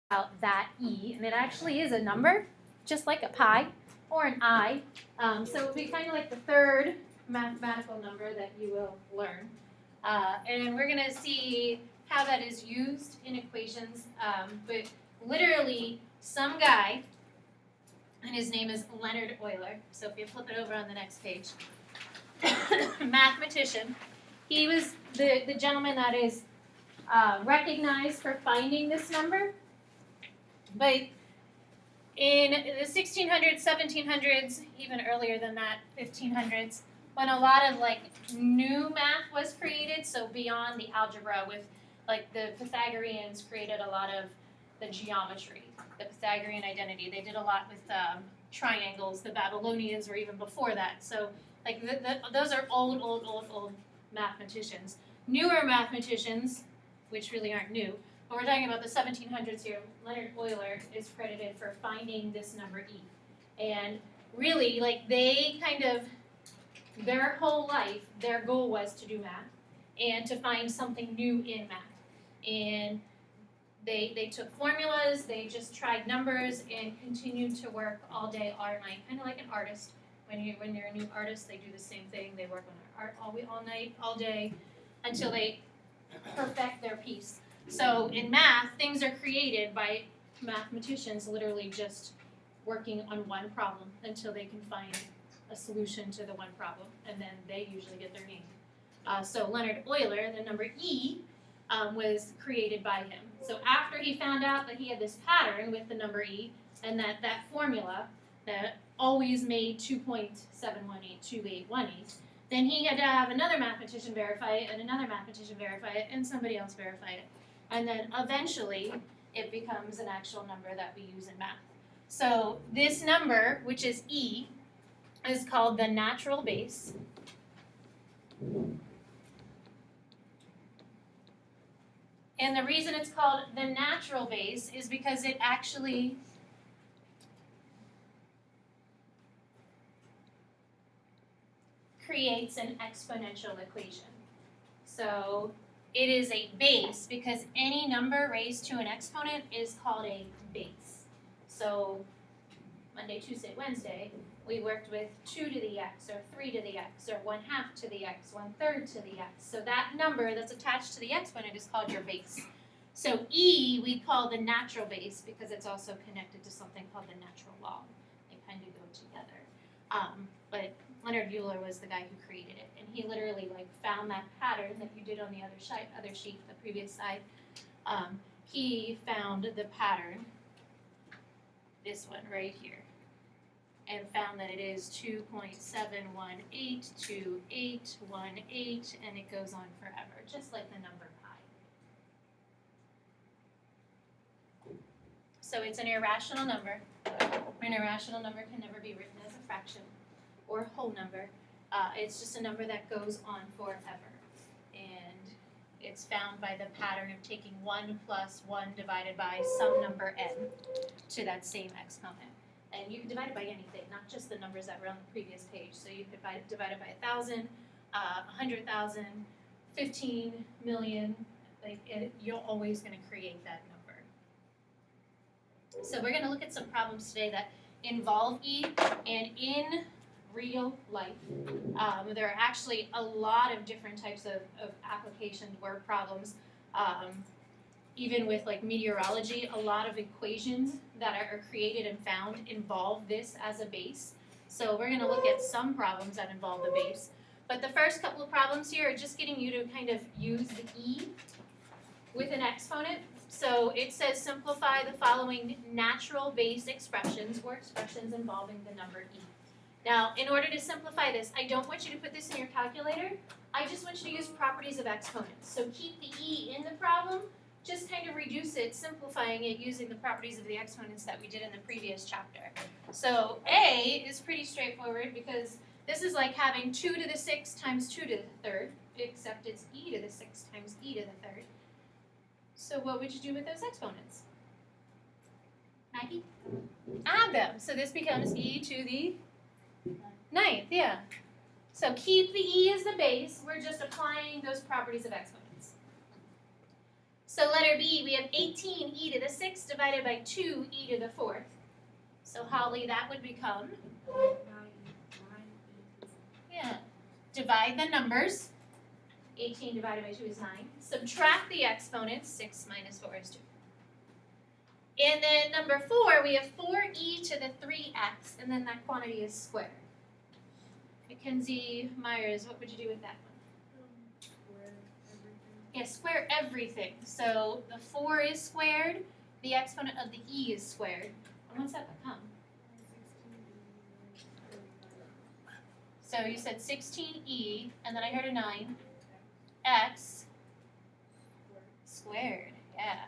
about that E, and it actually is a number, just like a pi or an I. So it would be kind of like the third mathematical number that you will learn. And we're going to see how that is used in equations. But literally, some guy, and his name is Leonhard Euler. So if you flip it over on the next page, mathematician. He was the gentleman that is recognized for finding this number. But in the 1600s, 1700s, even earlier than that, 1500s, when a lot of like new math was created, so beyond the algebra, with like the Pythagoreans created a lot of the geometry, the Pythagorean identity. They did a lot with triangles. The Babylonians were even before that. So like those are old mathematicians. Newer mathematicians, which really aren't new, but we're talking about the 1700s here. Leonhard Euler is credited for finding this number E. And really, like they kind of, their whole life, their goal was to do math and to find something new in math. And they took formulas, they just tried numbers and continued to work all day, all night, kind of like an artist. When you're a new artist, they do the same thing. They work on their art all night, all day, until they perfect their piece. So in math, things are created by mathematicians literally just working on one problem until they can find a solution to the one problem, and then they usually get their name. So Leonhard Euler, the number E, was created by him. So after he found out that he had this pattern with the number E, and that formula that always made 2.7182818, then he had to have another mathematician verify it, and another mathematician verify it, and somebody else verify it. And then eventually, it becomes an actual number that we use in math. So this number, which is E, is called the natural base. And the reason it's called the natural base is because it actually creates an exponential equation. So it is a base because any number raised to an exponent is called a base. So Monday, Tuesday, Wednesday, we worked with 2 to the x, or 3 to the x, or 1/2 to the x, 1/3 to the x. So that number that's attached to the exponent is called your base. So E we call the natural base because it's also connected to something called the natural log. They kind of go together. But Leonhard Euler was the guy who created it, and he literally like found that pattern that you did on the other sheet, the previous slide. He found the pattern, this one right here, and found that it is 2.7182818, and it goes on forever, just like the number pi. So it's an irrational number. An irrational number can never be written as a fraction or a whole number. It's just a number that goes on forever. And it's found by the pattern of taking 1 plus 1 divided by some number n to that same exponent. And you can divide it by anything, not just the numbers that were on the previous page. So you could divide it by 1,000, 100,000, 15 million. You're always going to create that number. So we're going to look at some problems today that involve E, and in real life, there are actually a lot of different types of application word problems. Even with like meteorology, a lot of equations that are created and found involve this as a base. So we're going to look at some problems that involve the base. But the first couple of problems here are just getting you to kind of use the E with an exponent. So it says simplify the following natural base expressions or expressions involving the number E. Now, in order to simplify this, I don't want you to put this in your calculator. I just want you to use properties of exponents. So keep the E in the problem. Just kind of reduce it, simplifying it using the properties of the exponents that we did in the previous chapter. So A is pretty straightforward because this is like having 2 to the 6 times 2 to the third, except it's e to the 6 times e to the third. So what would you do with those exponents? Maggie? Add them. So this becomes e to the 9th, yeah. So keep the e as the base. We're just applying those properties of exponents. So letter B, we have 18e to the 6th divided by 2e to the 4th. So Holly, that would become, yeah, divide the numbers. 18 divided by 2 is 9. Subtract the exponents. 6 minus 4 is 2. And then number 4, we have 4e to the 3x, and then that quantity is squared. Mackenzie Myers, what would you do with that one? Yeah, square everything. So the 4 is squared, the exponent of the e is squared. And what's that become? So you said 16e, and then I heard a 9. X squared, yeah.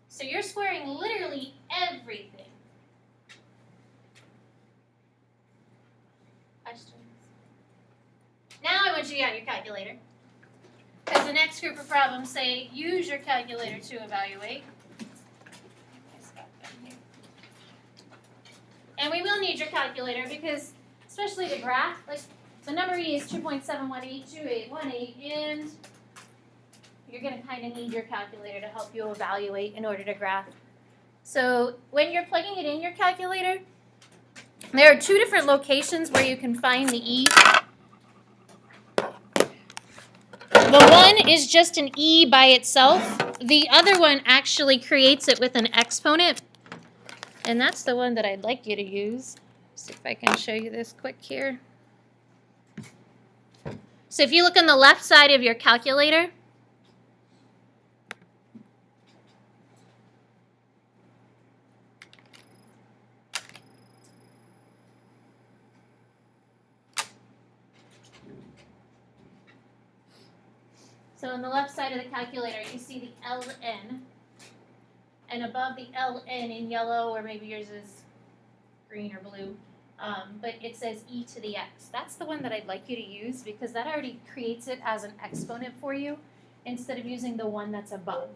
So you're squaring literally everything. Questions? Now I want you to get out your calculator. Because the next group of problems say use your calculator to evaluate. And we will need your calculator because, especially the graph, like the number E is 2.7182818, and you're going to kind of need your calculator to help you evaluate in order to graph. So when you're plugging it in your calculator, there are 2 different locations where you can find the E. The one is just an E by itself. The other one actually creates it with an exponent, and that's the one that I'd like you to use. See if I can show you this quick here. So if you look on the left side of your calculator, so on the left side of the calculator, you see the LN, and above the LN in yellow, or maybe yours is green or blue, but it says e to the x. That's the one that I'd like you to use because that already creates it as an exponent for you instead of using the one that's above.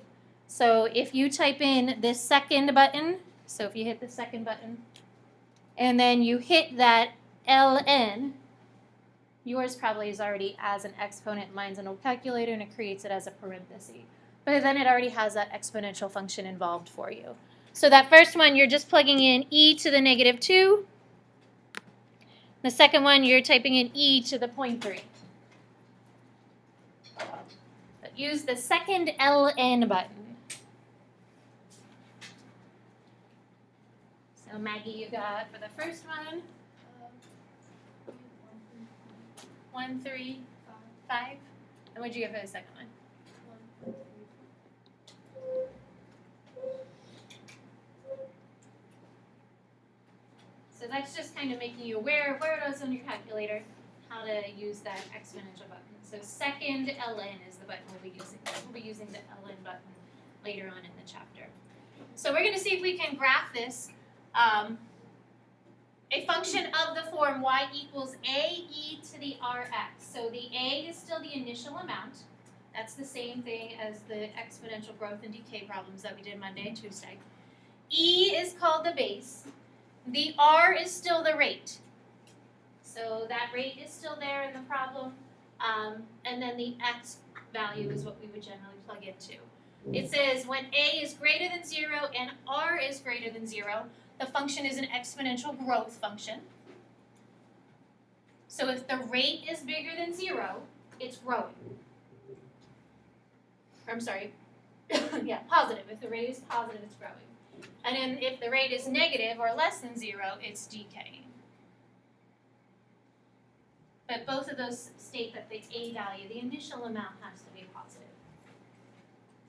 So if you type in this second button, so if you hit the second button, and then you hit that ln, yours probably is already as an exponent. Mine's an old calculator, and it creates it as a parenthesis. But then it already has that exponential function involved for you. So that first one, you're just plugging in e to the negative 2. The second one, you're typing in e to the 0.3. But use the second ln button. So Maggie, you got for the first one, 1, 3, 5. And what did you get for the second one? So that's just kind of making you aware of where it is on your calculator, how to use that exponential button. So second ln is the button we'll be using. We'll be using the ln button later on in the chapter. So we're going to see if we can graph this. A function of the form y equals a e to the rx. So the a is still the initial amount. That's the same thing as the exponential growth and decay problems that we did Monday and Tuesday. E is called the base. The r is still the rate. So that rate is still there in the problem. And then the x value is what we would generally plug into. It says when a is greater than 0 and r is greater than 0, the function is an exponential growth function. So if the rate is bigger than 0, it's growing. I'm sorry, yeah, positive. If the rate is positive, it's growing. And then if the rate is negative or less than 0, it's decaying. But both of those state that the a value, the initial amount, has to be positive.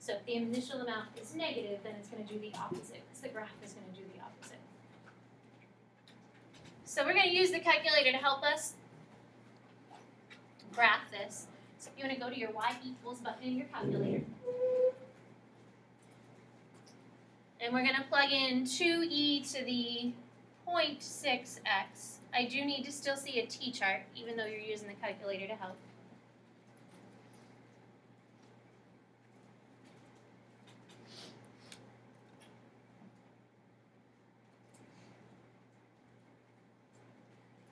So if the initial amount is negative, then it's going to do the opposite, because the graph is going to do the opposite. So we're going to use the calculator to help us graph this. So if you want to go to your y equals button in your calculator. And we're going to plug in 2e to the 0.6x. I do need to still see a t-chart, even though you're using the calculator to help.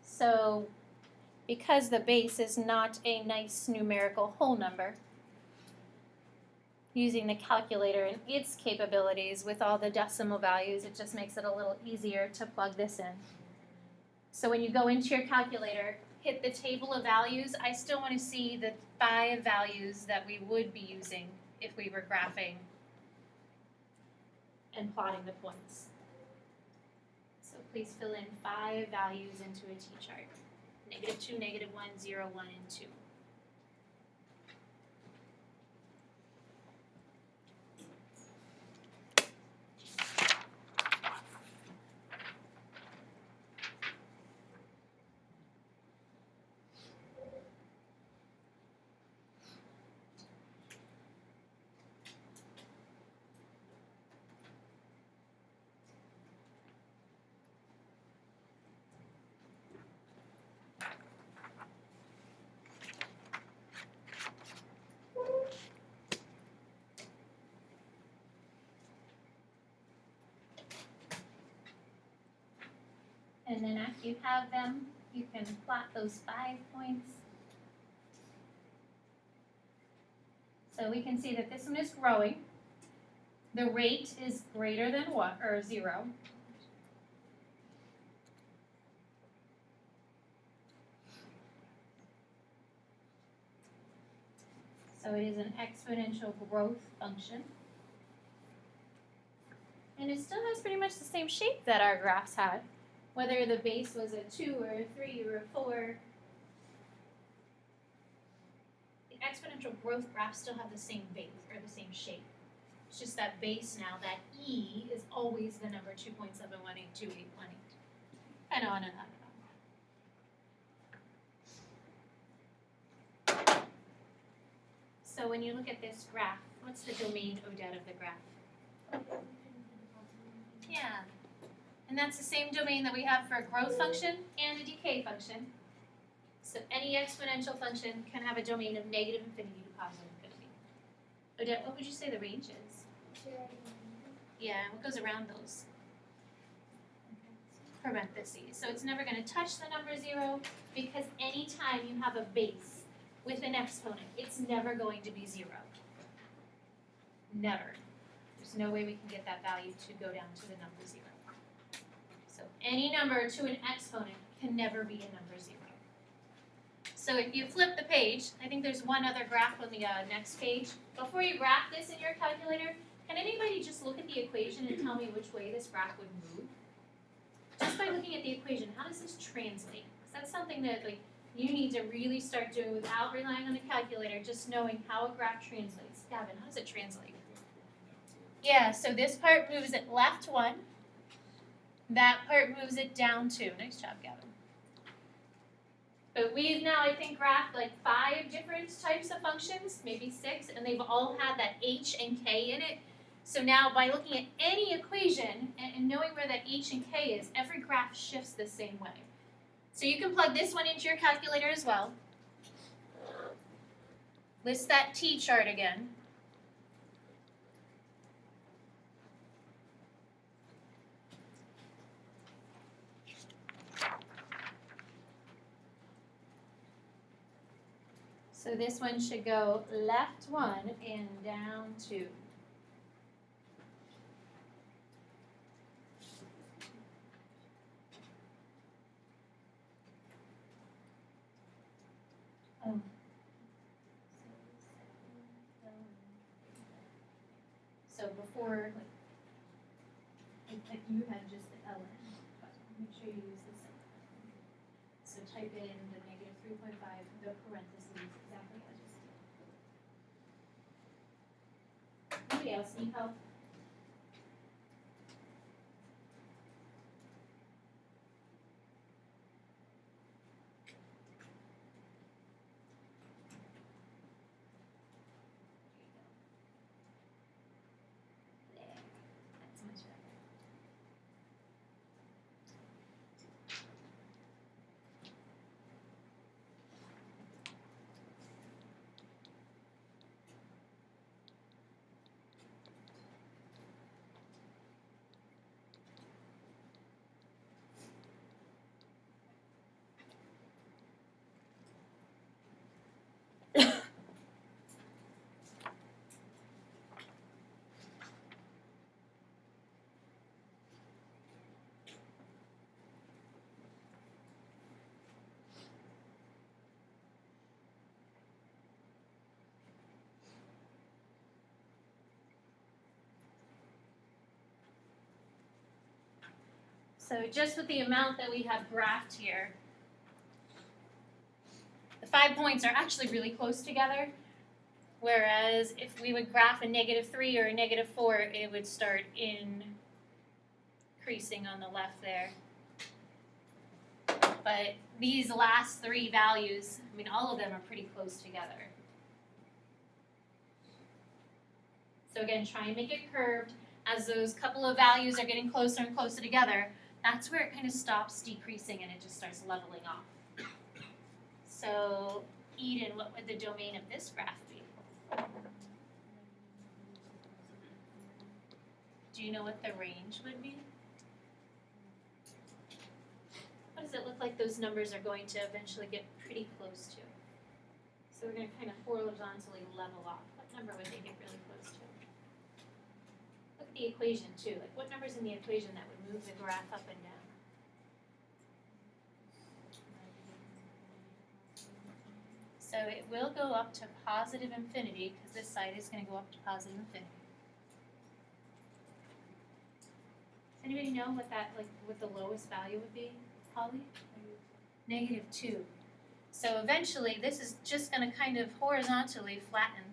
So, because the base is not a nice numerical whole number, using the calculator and its capabilities with all the decimal values, it just makes it a little easier to plug this in. So when you go into your calculator, hit the table of values, I still want to see the 5 values that we would be using if we were graphing and plotting the points. So please fill in 5 values into a T-chart. -2, -1, 0, 1, and 2. And then after you have them, you can plot those 5 points. So we can see that this one is growing. The rate is greater than 1 or 0. So it is an exponential growth function. And it still has pretty much the same shape that our graphs had, whether the base was a 2 or a 3 or a 4. The exponential growth graphs still have the same base or the same shape. It's just that base now, that E is always the number 2.7182818. And on and on and on. So when you look at this graph, what's the domain, Odette, of the graph? Yeah. And that's the same domain that we have for a growth function and a decay function. So any exponential function can have a domain of -infinity to positive infinity. Odette, what would you say the range is? Yeah, what goes around those? Parentheses. So it's never going to touch the number 0 because anytime you have a base with an exponent, it's never going to be 0. Never. There's no way we can get that value to go down to the number 0. So any number to an exponent can never be a number 0. So if you flip the page, I think there's one other graph on the next page. Before you graph this in your calculator, can anybody just look at the equation and tell me which way this graph would move? Just by looking at the equation, how does this translate? Because that's something that you need to really start doing without relying on the calculator, just knowing how a graph translates. Gavin, how does it translate? Yeah, so this part moves it left 1. That part moves it down 2. Nice job, Gavin. But we've now, I think, graphed 5 different types of functions, maybe 6, and they've all had that h and k in it. So now by looking at any equation and knowing where that h and k is, every graph shifts the same way. So you can plug this one into your calculator as well. List that T chart again. So this one should go left 1 and down 2. Oh. So before, you had just the ln, but make sure you use the same. So type in the -3.5, the parentheses, exactly as you see. Anybody else need help? That's much better. So just with the amount that we have graphed here, the 5 points are actually really close together, whereas if we would graph a -3 or a -4, it would start increasing on the left there. But these last 3 values, I mean, all of them are pretty close together. So again, try and make it curved. As those couple of values are getting closer and closer together, that's where it kind of stops decreasing and it just starts leveling off. So, Eden, what would the domain of this graph be? Do you know what the range would be? What does it look like those numbers are going to eventually get pretty close to? So we're going to kind of horizontally level off. What number would they get really close to? Look at the equation too. Like what number's in the equation that would move the graph up and down? So it will go up to positive infinity because this side is going to go up to positive infinity. Does anybody know what what the lowest value would be, Holly? -2. So eventually this is just going to kind of horizontally flatten,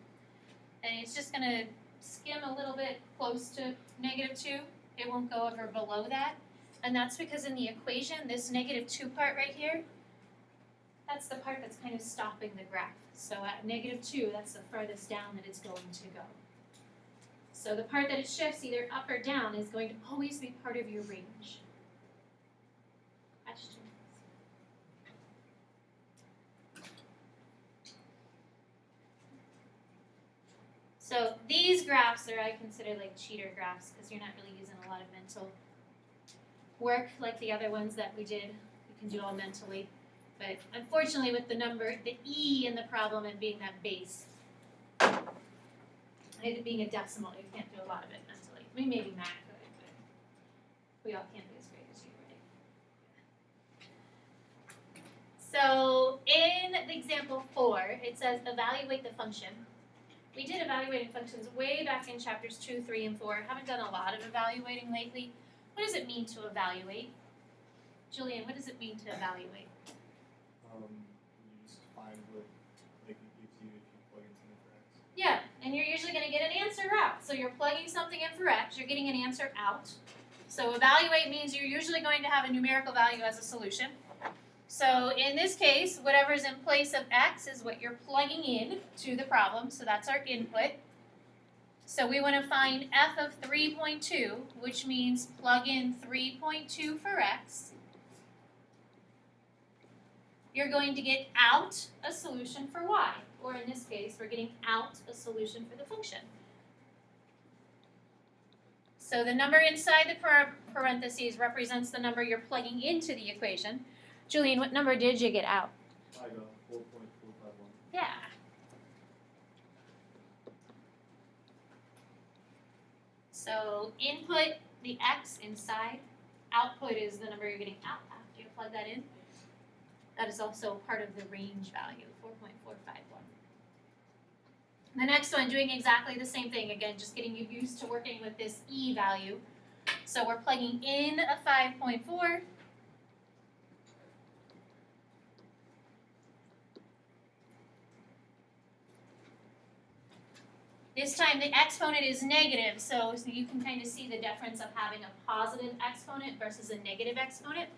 and it's just going to skim a little bit close to -2. It won't go ever below that, and that's because in the equation, this -2 part right here, that's the part that's kind of stopping the graph. So at -2, that's the farthest down that it's going to go. So the part that it shifts either up or down is going to always be part of your range. Questions? So these graphs are, I consider, like cheater graphs because you're not really using a lot of mental work like the other ones that we did. You can do all mentally. But unfortunately with the number, the E in the problem and being that base, and it being a decimal, you can't do a lot of it mentally. I mean, maybe Matt could, but we all can't be as great as you, right? So in the example 4, it says evaluate the function. We did evaluating functions way back in chapters 2, 3, and 4. Haven't done a lot of evaluating lately. What does it mean to evaluate? Julian, what does it mean to evaluate? You just find what it gives you if you plug in something for x. Yeah, and you're usually going to get an answer out. So you're plugging something in for x, you're getting an answer out. So evaluate means you're usually going to have a numerical value as a solution. So in this case, whatever's in place of x is what you're plugging in to the problem. So that's our input. So we want to find f of 3.2, which means plug in 3.2 for x. You're going to get out a solution for y. Or in this case, we're getting out a solution for the function. So the number inside the parentheses represents the number you're plugging into the equation. Julian, what number did you get out? I got 4.451. Yeah. So input, the x inside. Output is the number you're getting out after you plug that in. That is also part of the range value, 4.451. The next one, doing exactly the same thing. Again, just getting you used to working with this E value. So we're plugging in a 5.4. This time the exponent is negative, so you can kind of see the difference of having a positive exponent versus a negative exponent.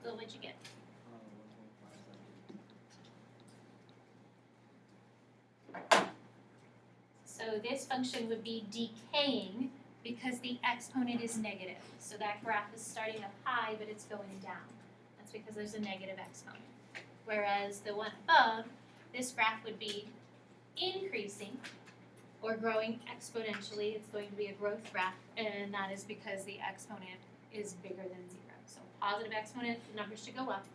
So what'd you get? 1.57. So this function would be decaying because the exponent is negative. So that graph is starting up high, but it's going down. That's because there's a negative exponent. Whereas the one above, this graph would be increasing or growing exponentially. It's going to be a growth graph, and that is because the exponent is bigger than 0. So positive exponent, the numbers should go up.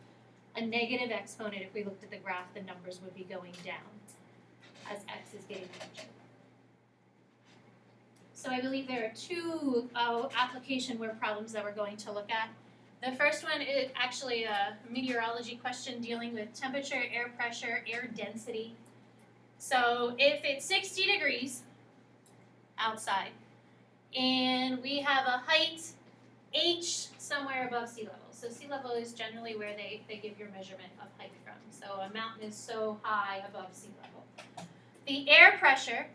A negative exponent, if we looked at the graph, the numbers would be going down as x is getting larger. So I believe there are 2 application word problems that we're going to look at. The first one is actually a meteorology question dealing with temperature, air pressure, air density. So if it's 60 degrees outside and we have a height h somewhere above sea level. So sea level is generally where they give your measurement of height from. So a mountain is so high above sea level. The air pressure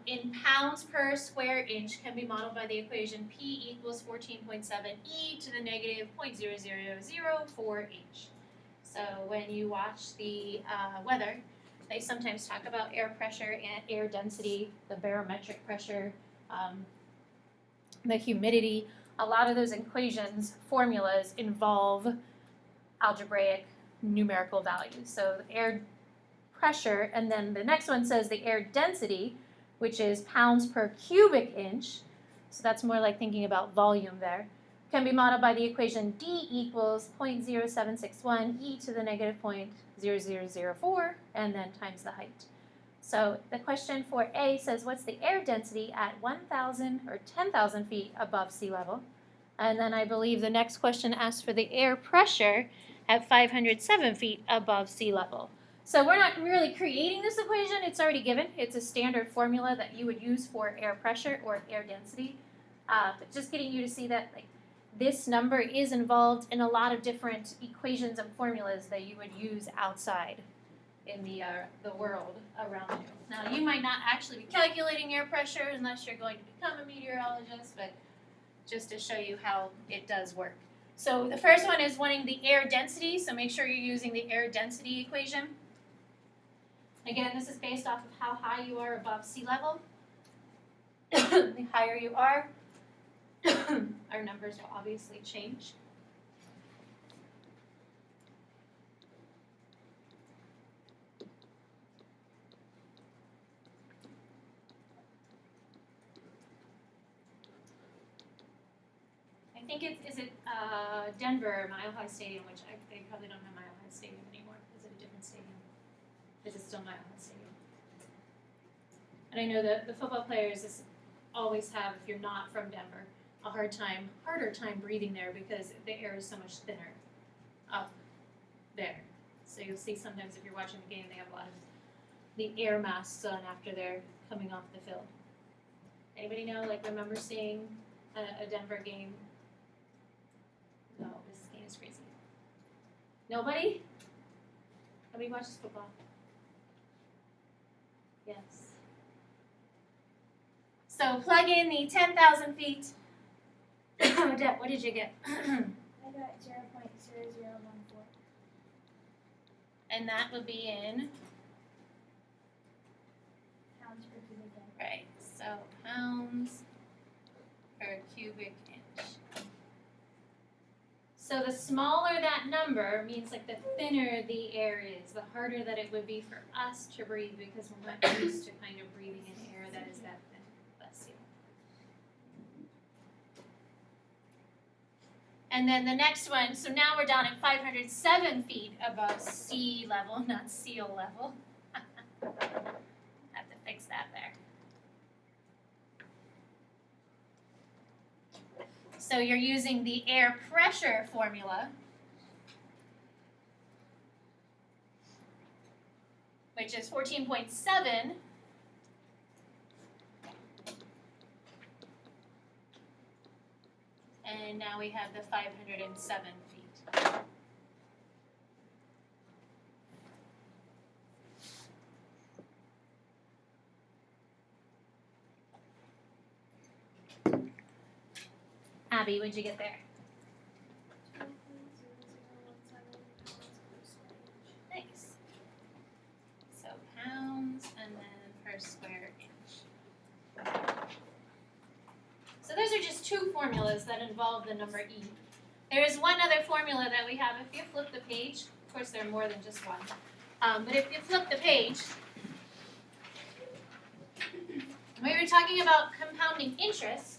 in pounds per square inch can be modeled by the equation P equals 14.7 e to the negative 0.0004 h. So when you watch the weather, they sometimes talk about air pressure and air density, the barometric pressure, the humidity. A lot of those equations, formulas, involve algebraic numerical values. So the air pressure, and then the next one says the air density, which is pounds per cubic inch, so that's more like thinking about volume there, can be modeled by the equation D equals 0.0761 e to the negative 0.0004, and then times the height. So the question for A says, what's the air density at 1,000 or 10,000 feet above sea level? And then I believe the next question asks for the air pressure at 507 feet above sea level. So we're not really creating this equation, it's already given. It's a standard formula that you would use for air pressure or air density. But just getting you to see that this number is involved in a lot of different equations and formulas that you would use outside in the world around you. Now, you might not actually be calculating air pressure unless you're going to become a meteorologist, but just to show you how it does work. So the first one is wanting the air density, so make sure you're using the air density equation. Again, this is based off of how high you are above sea level. The higher you are, our numbers will obviously change. I think is it Denver, Mile High Stadium, which they probably don't have Mile High Stadium anymore. Is it a different stadium? Is it still Mile High Stadium? And I know that the football players always have, if you're not from Denver, a harder time breathing there because the air is so much thinner up there. So you'll see sometimes if you're watching the game, they have a lot of the air masks on after they're coming off the field. Anybody know, remember seeing a Denver game? No, this game is crazy. Nobody? Nobody watches football? Yes. So plug in the 10,000 feet. Deb, what did you get? I got 0.0014. And that would be in? Pounds per cubic inch. Right, so pounds per cubic inch. So the smaller that number means the thinner the air is, the harder that it would be for us to breathe because we're not used to kind of breathing in air that is that thin. Bless you. And then the next one, so now we're down at 507 feet above sea level, not seal level. Have to fix that there. So you're using the air pressure formula, which is 14.7 and now we have the 507 feet. Abby, what'd you get there? 2.0017 Nice. So pounds and then per square inch. So those are just two formulas that involve the number E. There is one other formula that we have. If you flip the page, of course there are more than just one, but if you flip the page, we were talking about compounding interest.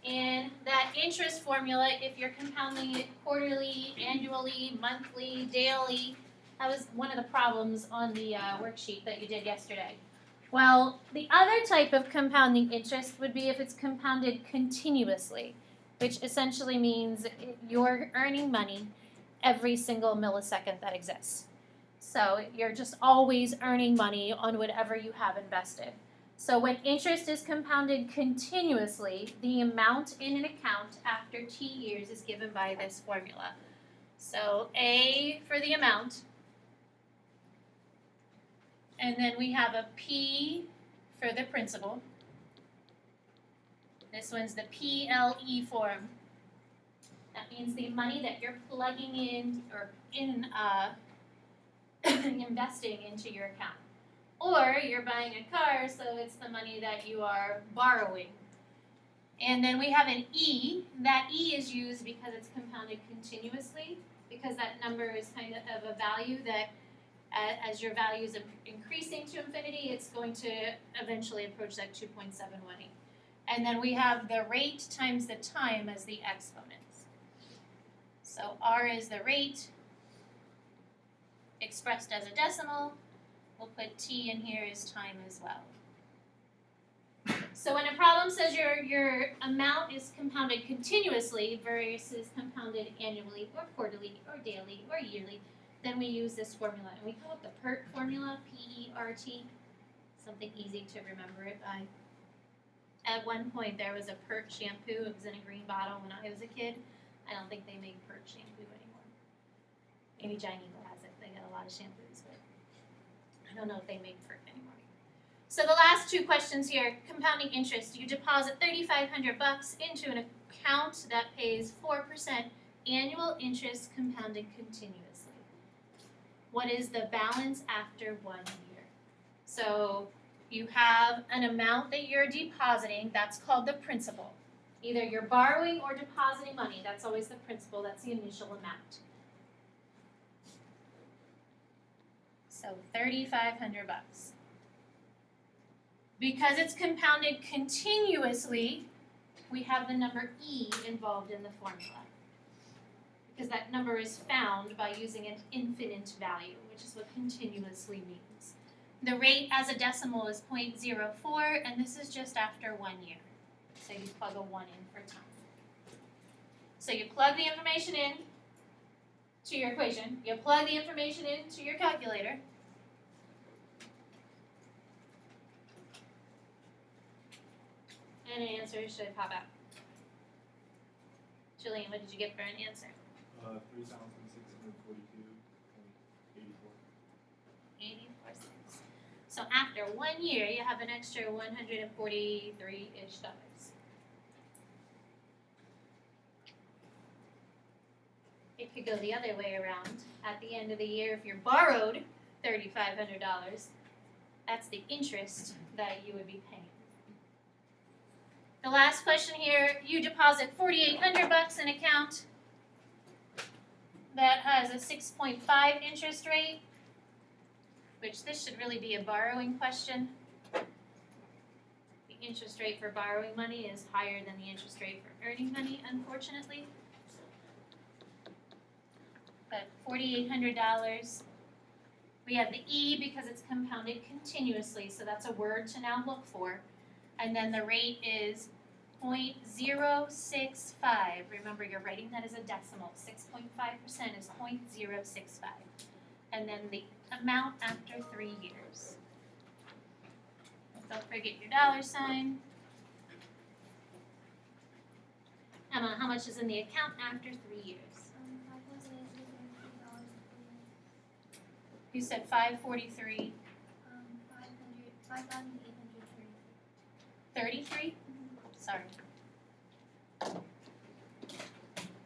And that interest formula, if you're compounding it quarterly, annually, monthly, daily, that was one of the problems on the worksheet that you did yesterday. Well, the other type of compounding interest would be if it's compounded continuously. which essentially means you're earning money every single millisecond that exists. So you're just always earning money on whatever you have invested. So when interest is compounded continuously, the amount in an account after T years is given by this formula. So A for the amount, and then we have a P for the principal. This one's the PLE form. That means the money that you're plugging in or investing into your account. Or you're buying a car, so it's the money that you are borrowing. And then we have an E. That E is used because it's compounded continuously, because that number is kind of a value that as your value is increasing to infinity, it's going to eventually approach that 2.718. And then we have the rate times the time as the exponents. So R is the rate expressed as a decimal. We'll put T in here as time as well. So when a problem says your amount is compounded continuously versus compounded annually or quarterly or daily or yearly, then we use this formula. And we call it the PERT formula, P-E-R-T, something easy to remember it by. At one point there was a PERT shampoo. It was in a green bottle when I was a kid. I don't think they make PERT shampoo anymore. Maybe Giant Eagle has it. They got a lot of shampoos, but I don't know if they make PERT anymore. So the last two questions here, compounding interest. You deposit $3,500 into an account that pays 4% annual interest compounded continuously. What is the balance after 1 year? So you have an amount that you're depositing, that's called the principal. Either you're borrowing or depositing money, that's always the principal, that's the initial amount. So $3,500. Because it's compounded continuously, we have the number E involved in the formula. Because that number is found by using an infinite value, which is what continuously means. The rate as a decimal is 0.04, and this is just after 1 year. So you plug a 1 in for time. So you plug the information in to your equation. You plug the information into your calculator. And an answer should pop out. Julian, what did you get for an answer? 3,642.84. 84 cents. So after 1 year, you have an extra $143-ish. It could go the other way around. At the end of the year, if you're borrowed $3,500, that's the interest that you would be paying. The last question here, you deposit $4,800 in an account that has a 6.5 interest rate, which this should really be a borrowing question. The interest rate for borrowing money is higher than the interest rate for earning money, unfortunately. But $4,800. We have the E because it's compounded continuously, so that's a word to now look for. And then the rate is 0.065. Remember, you're writing that as a decimal. 6.5% is 0.065. And then the amount after 3 years. Don't forget your $sign. Emma, how much is in the account after 3 years? You said 543. 33? Sorry.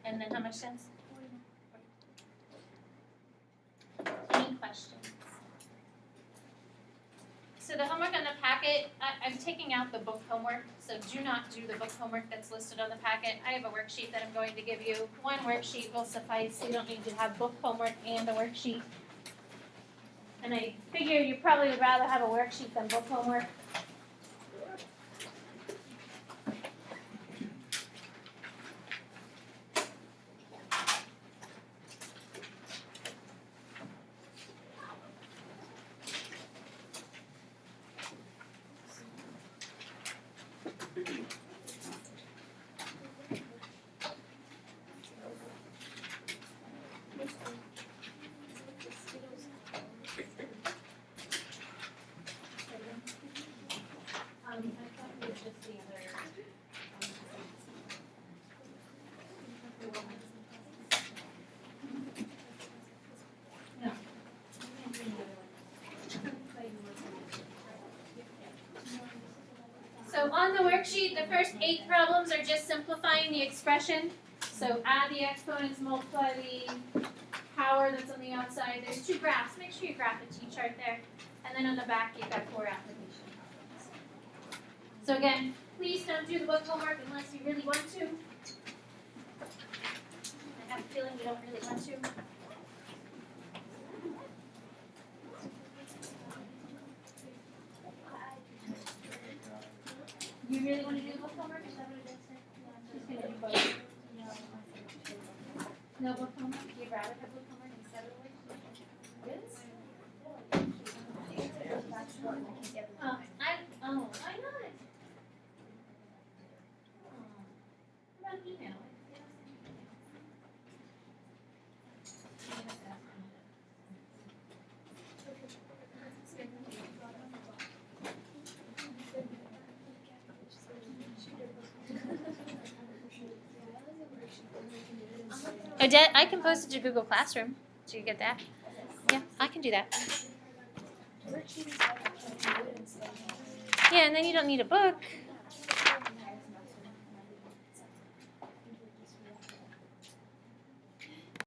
And then how much cents? Any questions? So the homework on the packet, I'm taking out the book homework, so do not do the book homework that's listed on the packet. I have a worksheet that I'm going to give you. One worksheet will suffice. You don't need to have book homework and a worksheet. And I figure you probably would rather have a worksheet than book homework. on the worksheet, the first 8 problems are just simplifying the expression. So add the exponents, multiply the power that's on the outside. There's 2 graphs. Make sure you graph a T-chart there. And then on the back, you've got 4 application problems. So again, please don't do the book homework unless you really want to. I have a feeling you don't really want to. You really want to do the book homework? Is that what it is? She's going to do both. No book homework? You'd rather have book homework instead of work? Why not? What about email? Odette, I can post it to Google Classroom. Do you get that? Yeah, I can do that. Yeah, and then you don't need a book.